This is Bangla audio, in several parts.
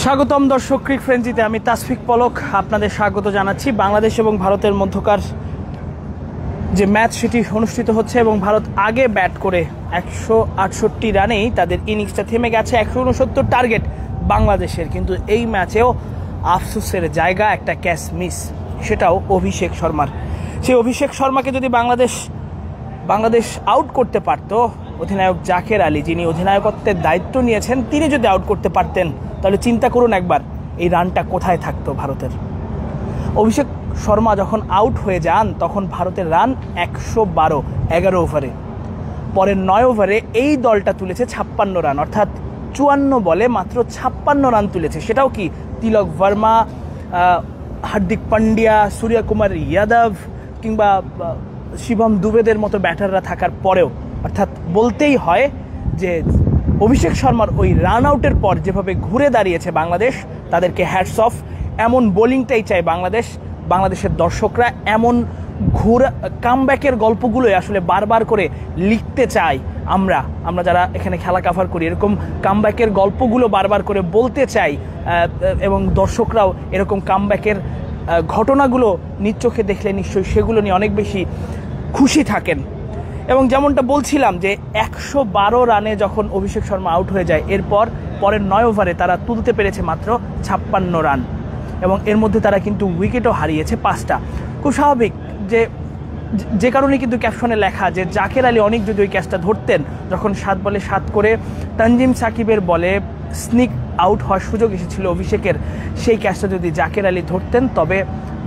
স্বাগতম দর্শক ক্রিক ফ্রেঞ্চিতে আমি তাসফিক পলক আপনাদের স্বাগত জানাচ্ছি। বাংলাদেশ এবং ভারতের মধ্যকার যে ম্যাচ সেটি অনুষ্ঠিত হচ্ছে এবং ভারত আগে ব্যাট করে 168 রানেই তাদের ইনিংসটা থেমে গেছে। 169 টার্গেট বাংলাদেশের, কিন্তু এই ম্যাচেও আফসোসের জায়গা, একটা ক্যাচ মিস, সেটাও অভিষেক শর্মার। সেই অভিষেক শর্মাকে যদি বাংলাদেশ আউট করতে পারত, অধিনায়ক জাকের আলী যিনি অধিনায়কত্বের দায়িত্ব নিয়েছেন তিনি যদি আউট করতে পারতেন, তাহলে চিন্তা করুন একবার এই রানটা কোথায় থাকতো ভারতের। অভিষেক শর্মা যখন আউট হয়ে যান তখন ভারতের রান 112 11 ওভারে। পরের 9 ওভারে এই দলটা তুলেছে 56 রান, অর্থাৎ 54 বলে মাত্র 56 রান তুলেছে। সেটাও কি তিলক ভার্মা, হার্দিক পান্ডিয়া, সূর্যকুমার যাদব কিংবা শিবম দুবেদের মতো ব্যাটাররা থাকার পরেও। অর্থাৎ বলতেই হয় যে অভিষেক শর্মার ওই রান আউটের পর যেভাবে ঘুরে দাঁড়িয়েছে বাংলাদেশ, তাদেরকে হ্যাটস অফ। এমন বোলিংটাই চাই বাংলাদেশের দর্শকরা। এমন কামব্যাকের গল্পগুলোই আসলে বারবার করে লিখতে চাই আমরা যারা এখানে খেলা কাভার করি। এরকম কামব্যাকের গল্পগুলো বারবার করে বলতে চাই এবং দর্শকরাও এরকম কামব্যাকের ঘটনাগুলো নিজ চোখে দেখলে নিশ্চয়ই সেগুলো নিয়ে অনেক বেশি খুশি থাকেন। এবং যেমনটা বলছিলাম যে 112 রানে যখন অভিষেক শর্মা আউট হয়ে যায়, পরের 9 ওভারে তারা তুলতে পেরেছে মাত্র 56 রান এবং এর মধ্যে তারা কিন্তু উইকেটও হারিয়েছে 5টা। খুব স্বাভাবিক যে কারণে কিন্তু ক্যাপশনে লেখা যে জাকের আলী অনেক যদি ওই ক্যাচটা ধরতেন, যখন 7 বলে 7 করে তানজিম সাকিবের বলে স্নিক আউট হওয়ার সুযোগ এসেছিল অভিষেকের, সেই ক্যাচটা যদি জাকের আলী ধরতেন তবে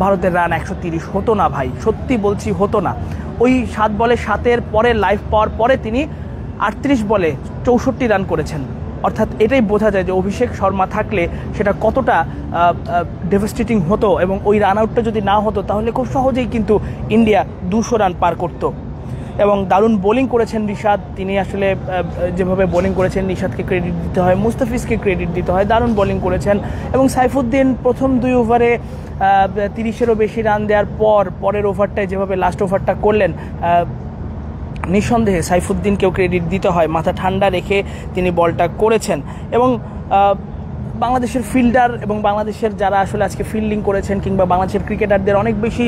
ভারতের রান 130 হতো না ভাই, সত্যি বলছি হতো না। ওই 7 বলে 7-এর পরে লাইফ পাওয়ার পরে তিনি 38 বলে 64 রান করেছেন। অর্থাৎ এটাই বোঝা যায় যে অভিষেক শর্মা থাকলে সেটা কতটা ডেভাস্টেটিং হতো, এবং ওই রান আউটটা যদি না হতো তাহলে খুব সহজেই কিন্তু ইন্ডিয়া 200 রান পার করত। এবং দারুণ বোলিং করেছেন রিশাদ, তিনি আসলে যেভাবে বোলিং করেছেন নিশাদকে ক্রেডিট দিতে হয়, মুস্তাফিজকে ক্রেডিট দিতে হয়, দারুণ বোলিং করেছেন। এবং সাইফুদ্দিন প্রথম 2 ওভারে 30-এরও বেশি রান দেওয়ার পরের ওভারটায় যেভাবে লাস্ট ওভারটা করলেন, নিঃসন্দেহে সাইফুদ্দিনকেও ক্রেডিট দিতে হয়, মাথা ঠান্ডা রেখে তিনি বলটা করেছেন। এবং বাংলাদেশের ফিল্ডার এবং বাংলাদেশের যারা আসলে আজকে ফিল্ডিং করেছেন কিংবা বাংলাদেশের ক্রিকেটারদের অনেক বেশি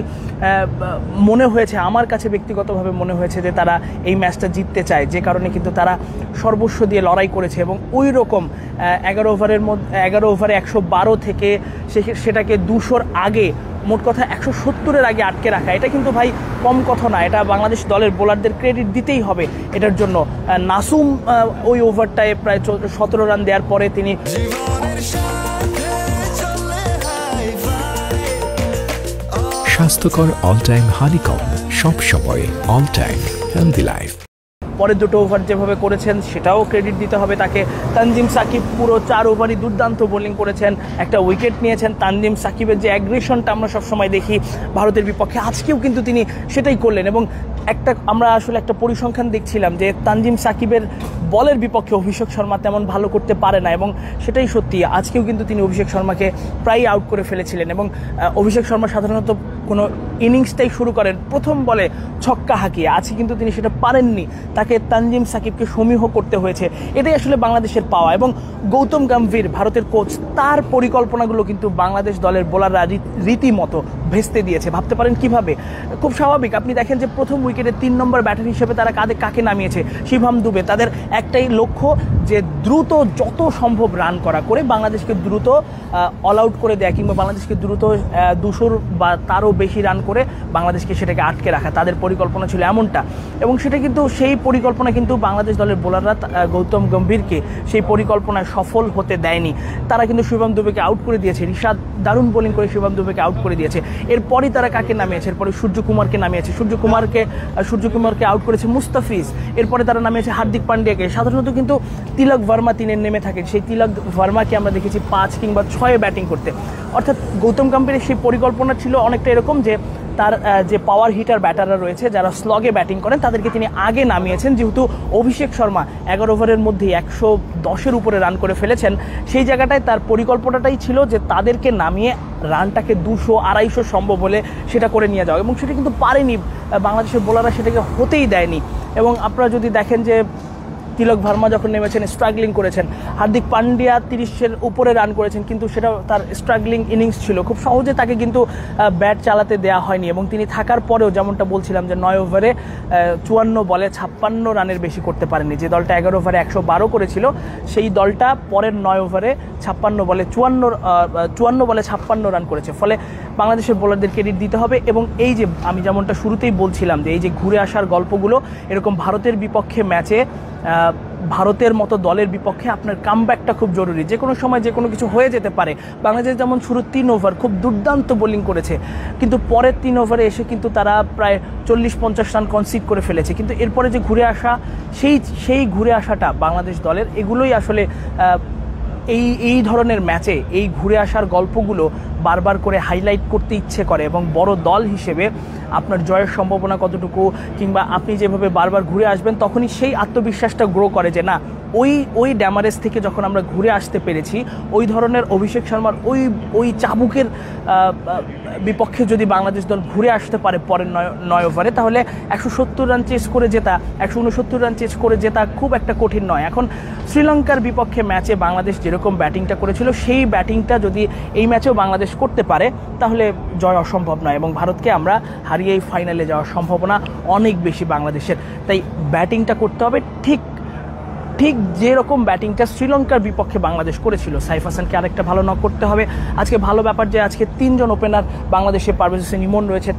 মনে হয়েছে, আমার কাছে ব্যক্তিগতভাবে মনে হয়েছে যে তারা এই ম্যাচটা জিততে চায়, যে কারণে কিন্তু তারা সর্বস্ব দিয়ে লড়াই করেছে। এবং ওই রকম 11 ওভারে 112 থেকে সেটাকে 200-র আগে, মোট কথা 170-এর আগে আটকে রাখা, এটা কিন্তু ভাই কম কথা না। এটা বাংলাদেশ দলের বোলারদের ক্রেডিট দিতেই হবে এটার জন্য। নাসুম ওই ওভারটায় প্রায় 17 রান দেওয়ার পরে তিনি স্বাস্থ্যকর অল টাইম হানিকম, সব সময় অল টাইম হেলদি লাইফ। পরের 2টো ওভার যেভাবে করেছেন সেটাও ক্রেডিট দিতে হবে তাকে। তানজিম সাকিব পুরো 4 ওভারই দুর্দান্ত বোলিং করেছেন, একটা উইকেট নিয়েছেন। তানজিম সাকিবের যে অ্যাগ্রেশনটা আমরা সবসময় দেখি ভারতের বিপক্ষে, আজকেও কিন্তু তিনি সেটাই করলেন। এবং আমরা আসলে একটা পরিসংখ্যান দেখছিলাম যে তানজিম সাকিবের বলের বিপক্ষে অভিষেক শর্মা তেমন ভালো করতে পারে না, এবং সেটাই সত্যি। আজকেও কিন্তু তিনি অভিষেক শর্মাকে প্রায় আউট করে ফেলেছিলেন। এবং অভিষেক শর্মা সাধারণত কোনো ইনিংসটাই শুরু করেন প্রথম বলে ছক্কা হাঁকিয়ে, আজকে কিন্তু তিনি সেটা পারেননি, তাকে তানজিম সাকিবকে সমীহ করতে হয়েছে। এটাই আসলে বাংলাদেশের পাওয়া। এবং গৌতম গম্ভীর ভারতের কোচ, তার পরিকল্পনাগুলো কিন্তু বাংলাদেশ দলের বোলাররা রীতিমতো ভেস্তে দিয়েছে। ভাবতে পারেন কিভাবে? খুব স্বাভাবিক, আপনি দেখেন যে প্রথম উইকেটে 3 নম্বর ব্যাটার হিসেবে তারা কাকে নামিয়েছে? শিবম দুবে। তাদের একটাই লক্ষ্য যে দ্রুত যত সম্ভব রান করে বাংলাদেশকে দ্রুত অল আউট করে দেয়া, কিংবা বাংলাদেশকে দ্রুত 200 বা তারও বেশি রান করে বাংলাদেশকে সেটাকে আটকে রাখা। তাদের পরিকল্পনা ছিল এমনটা, এবং সেটা কিন্তু সেই পরিকল্পনা কিন্তু বাংলাদেশ দলের বোলাররা গৌতম গম্ভীরকে সেই পরিকল্পনায় সফল হতে দেয়নি। তারা কিন্তু শিবম দুবেকে আউট করে দিয়েছে, রিশাদ দারুণ বোলিং করে শিবম দুবেকে আউট করে দিয়েছে। এরপরই তারা কাকে নামিয়েছে? এরপরে সূর্যকুমারকে নামিয়েছে, সূর্যকুমারকে আউট করেছে মুস্তাফিজ। এরপরে তারা নামিয়েছে হার্দিক পান্ডিয়াকে। সাধারণত কিন্তু তিলক ভার্মা 3-এ নেমে থাকে, সেই তিলক ভার্মাকে আমরা দেখেছি 5 কিংবা 6-এ ব্যাটিং করতে। অর্থাৎ গৌতম গম্ভীরের সেই পরিকল্পনা ছিল অনেকটা এরকম যে তার যে পাওয়ার হিটার ব্যাটাররা রয়েছে যারা স্লগে ব্যাটিং করেন তাদেরকে তিনি আগে নামিয়েছেন। যেহেতু অভিষেক শর্মা 11 ওভারের মধ্যে 110-এর উপরে রান করে ফেলেছেন, সেই জায়গাটায় তার পরিকল্পনাটাই ছিল যে তাদেরকে নামিয়ে রানটাকে 200-250 সম্ভব হলে সেটা করে নিয়ে যাওয়া, এবং সেটা কিন্তু পারেনি বাংলাদেশের বোলাররা, সেটাকে হতেই দেয়নি। এবং আপনারা যদি দেখেন যে তিলক ভার্মা যখন নেমেছেন স্ট্রাগলিং করেছেন, হার্দিক পান্ডিয়া 30-এর উপরে রান করেছেন, কিন্তু সেটা তার স্ট্রাগলিং ইনিংস ছিল, খুব সহজে তাকে কিন্তু ব্যাট চালাতে দেওয়া হয়নি। এবং তিনি থাকার পরেও যেমনটা বলছিলাম যে 9 ওভারে 54 বলে 56 রানের বেশি করতে পারেনি। যে দলটা 11 ওভারে 112 করেছিল, সেই দলটা পরের 9 ওভারে 54 বলে 56 রান করেছে। ফলে বাংলাদেশের বোলারদের ক্রেডিট দিতে হবে। এবং এই যে আমি যেমনটা শুরুতেই বলছিলাম যে এই যে ঘুরে আসার গল্পগুলো, এরকম ভারতের বিপক্ষে ম্যাচে ভারতের মতো দলের বিপক্ষে আপনার কামব্যাকটা খুব জরুরি। যে কোনো সময় যে কোনো কিছু হয়ে যেতে পারে। বাংলাদেশ যেমন শুরু 3 ওভার খুব দুর্দান্ত বোলিং করেছে, কিন্তু পরের 3 ওভারে এসে কিন্তু তারা প্রায় 40-50 রান কনসিড করে ফেলেছে। কিন্তু এরপরে যে ঘুরে আসা, সেই ঘুরে আসাটা বাংলাদেশ দলের, এগুলোই আসলে এই ধরনের ম্যাচে এই ঘুরে আসার গল্পগুলো বারবার করে হাইলাইট করতে ইচ্ছে করে। এবং বড় দল হিসেবে আপনার জয়ের সম্ভাবনা কতটুকু, কিংবা আপনি যেভাবে বারবার ঘুরে আসবেন, তখনই সেই আত্মবিশ্বাসটা গ্রো করে যে না, ওই ড্যামারেজ থেকে যখন আমরা ঘুরে আসতে পেরেছি, ওই ধরনের অভিষেক শর্মার ওই চাবুকের বিপক্ষে যদি বাংলাদেশ দল ঘুরে আসতে পারে পরের 9 ওভারে, তাহলে 170 রান চেস করে জেতা, 169 রান চেস করে জেতা খুব একটা কঠিন নয়। এখন শ্রীলঙ্কার বিপক্ষে ম্যাচে বাংলাদেশ যেরকম ব্যাটিংটা করেছিল, সেই ব্যাটিংটা যদি এই ম্যাচেও বাংলাদেশ করতে পারে, তাহলে জয় অসম্ভব নয় এবং ভারতকে আমরা হারিয়েই ফাইনালে যাওয়ার সম্ভাবনা অনেক বেশি বাংলাদেশের। তাই ব্যাটিংটা করতে হবে ঠিক যেরকম ব্যাটিংটা শ্রীলঙ্কার বিপক্ষে বাংলাদেশ করেছিল। সাইফ হাসানকে আরেকটা ভালো নক করতে হবে। আজকে ভালো ব্যাপার যে আজকে 3 জন ওপেনার বাংলাদেশে, পারভেজ হোসেন ইমন রয়েছে,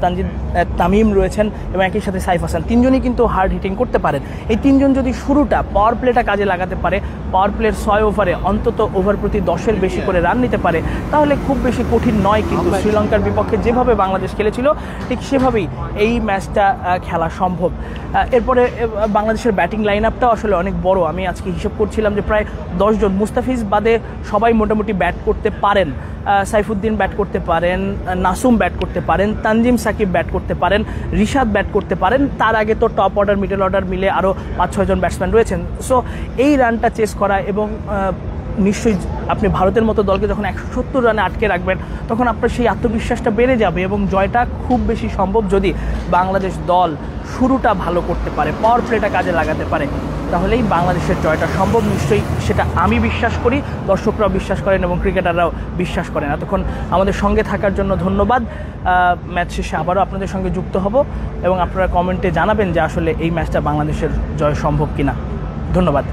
তামিম রয়েছেন এবং একই সাথে সাইফ হাসান, 3 জনই কিন্তু হার্ড হিটিং করতে পারেন। এই 3 জন যদি শুরুটা পাওয়ার প্লেটা কাজে লাগাতে পারে, পাওয়ার প্লের 6 ওভারে অন্তত ওভার প্রতি 10-এর বেশি করে রান নিতে পারে, তাহলে খুব বেশি কঠিন নয়। কিন্তু শ্রীলঙ্কার বিপক্ষে যেভাবে বাংলাদেশ খেলেছিল, ঠিক সেভাবেই এই ম্যাচটা খেলা সম্ভব। এরপরে বাংলাদেশের ব্যাটিং লাইন আপটাও আসলে অনেক বড়। আমি আজকে হিসেব করছিলাম যে প্রায় 10 জন, মুস্তাফিজ বাদে সবাই মোটামুটি ব্যাট করতে পারেন। সাইফুদ্দিন ব্যাট করতে পারেন, নাসুম ব্যাট করতে পারেন, তানজিম সাকিব ব্যাট করতে পারেন, রিশাদ ব্যাট করতে পারেন। তার আগে তো টপ অর্ডার, মিডল অর্ডার মিলে আরও 5-6 জন ব্যাটসম্যান রয়েছেন। সো এই রানটা চেস করা, এবং নিশ্চয়ই আপনি ভারতের মতো দলকে যখন 170 রানে আটকে রাখবেন, তখন আপনার সেই আত্মবিশ্বাসটা বেড়ে যাবে এবং জয়টা খুব বেশি সম্ভব যদি বাংলাদেশ দল শুরুটা ভালো করতে পারে, পাওয়ার প্লেটা কাজে লাগাতে পারে, তাহলেই বাংলাদেশের জয়টা সম্ভব। নিশ্চয়ই সেটা আমি বিশ্বাস করি, দর্শকরাও বিশ্বাস করেন এবং ক্রিকেটাররাও বিশ্বাস করেন। এতক্ষণ আমাদের সঙ্গে থাকার জন্য ধন্যবাদ। ম্যাচ শেষে আবারও আপনাদের সঙ্গে যুক্ত হব এবং আপনারা কমেন্টে জানাবেন যে আসলে এই ম্যাচটা বাংলাদেশের জয় সম্ভব কিনা। ধন্যবাদ।